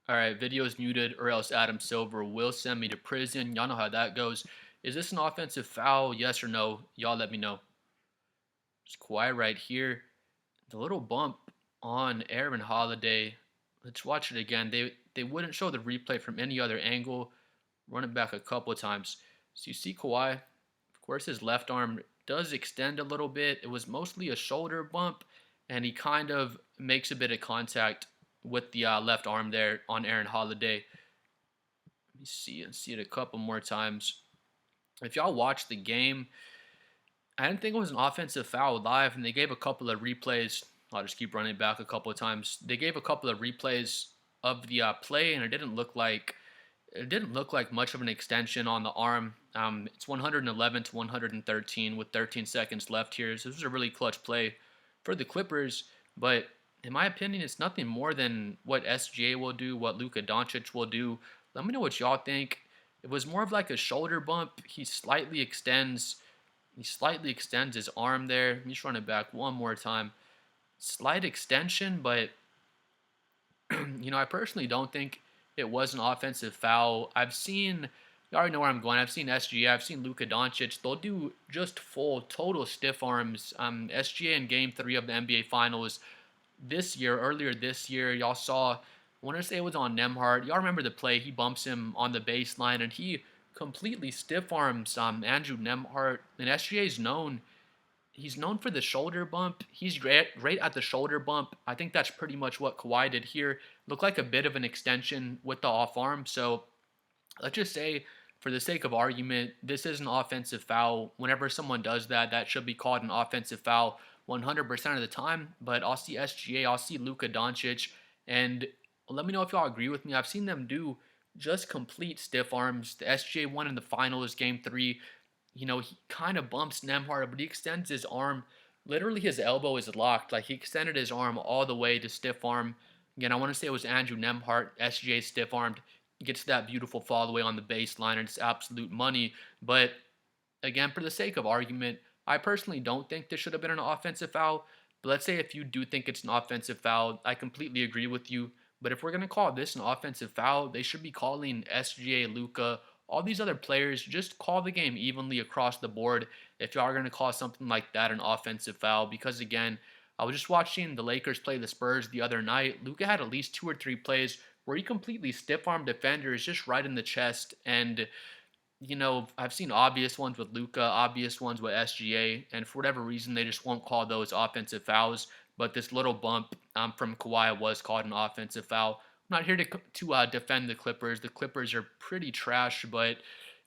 All right, video's muted, or else Adam Silver will send me to prison. Y'all know how that goes. Is this an offensive foul? Yes or no? Y'all let me know. It's Kawhi right here. The little bump on Aaron Holiday. Let's watch it again. They wouldn't show the replay from any other angle. Run it back a couple of times. So you see Kawhi. Of course, his left arm does extend a little bit. It was mostly a shoulder bump, and he kind of makes a bit of contact with the left arm there on Aaron Holiday. Let me see it a couple more times. If y'all watch the game, I didn't think it was an offensive foul live, and they gave a couple of replays. I'll just keep running back a couple of times. They gave a couple of replays of the play, and it didn't look like much of an extension on the arm. It's 111 to 113 with 13 seconds left here. So this was a really clutch play for the Clippers. But in my opinion, it's nothing more than what SGA will do, what Luka Doncic will do. Let me know what y'all think. It was more of like a shoulder bump. He slightly extends his arm there. Let me just run it back one more time. Slight extension, but I personally don't think it was an offensive foul. You already know where I'm going. I've seen SGA, I've seen Luka Doncic. They'll do just full, total stiff arms. SGA in Game 3 of the NBA Finals earlier this year, y'all saw, I want to say it was on Nemhart. Y'all remember the play? He bumps him on the baseline, and he completely stiff arms Andrew Nemhart. And he's known for the shoulder bump. He's great at the shoulder bump. I think that's pretty much what Kawhi did here. Looked like a bit of an extension with the off arm. So let's just say, for the sake of argument, this is an offensive foul. Whenever someone does that, that should be called an offensive foul 100% of the time. But I'll see SGA, I'll see Luka Doncic, and let me know if y'all agree with me. I've seen them do just complete stiff arms. The SGA one in the finals, Game 3, he kind of bumps Nemhard, but he extends his arm. Literally, his elbow is locked. Like, he extended his arm all the way to stiff arm. Again, I want to say it was Andrew Nemhart, SGA stiff armed, gets that beautiful fall away on the baseline, and it's absolute money. But again, for the sake of argument, I personally don't think this should have been an offensive foul. But let's say if you do think it's an offensive foul, I completely agree with you. But if we're going to call this an offensive foul, they should be calling SGA, Luka, all these other players, just call the game evenly across the board if you are going to call something like that an offensive foul. Because again, I was just watching the Lakers play the Spurs the other night. Luka had at least 2 or 3 plays where he completely stiff-armed defenders just right in the chest. And I've seen obvious ones with Luka, obvious ones with SGA, and for whatever reason, they just won't call those offensive fouls. But this little bump from Kawhi was called an offensive foul. I'm not here to defend the Clippers. The Clippers are pretty trash, but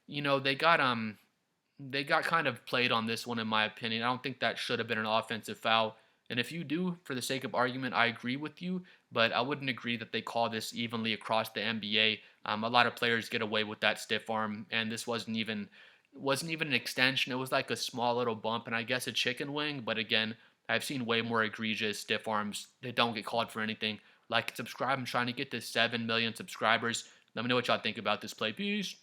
they got kind of played on this one, in my opinion. I don't think that should have been an offensive foul. And if you do, for the sake of argument, I agree with you, but I wouldn't agree that they call this evenly across the NBA. A lot of players get away with that stiff arm, and this wasn't even an extension. It was like a small little bump, and I guess a chicken wing. But again, I've seen way more egregious stiff arms that don't get called for anything. Like and subscribe. I'm trying to get to 7 million subscribers. Let me know what y'all think about this play. Peace.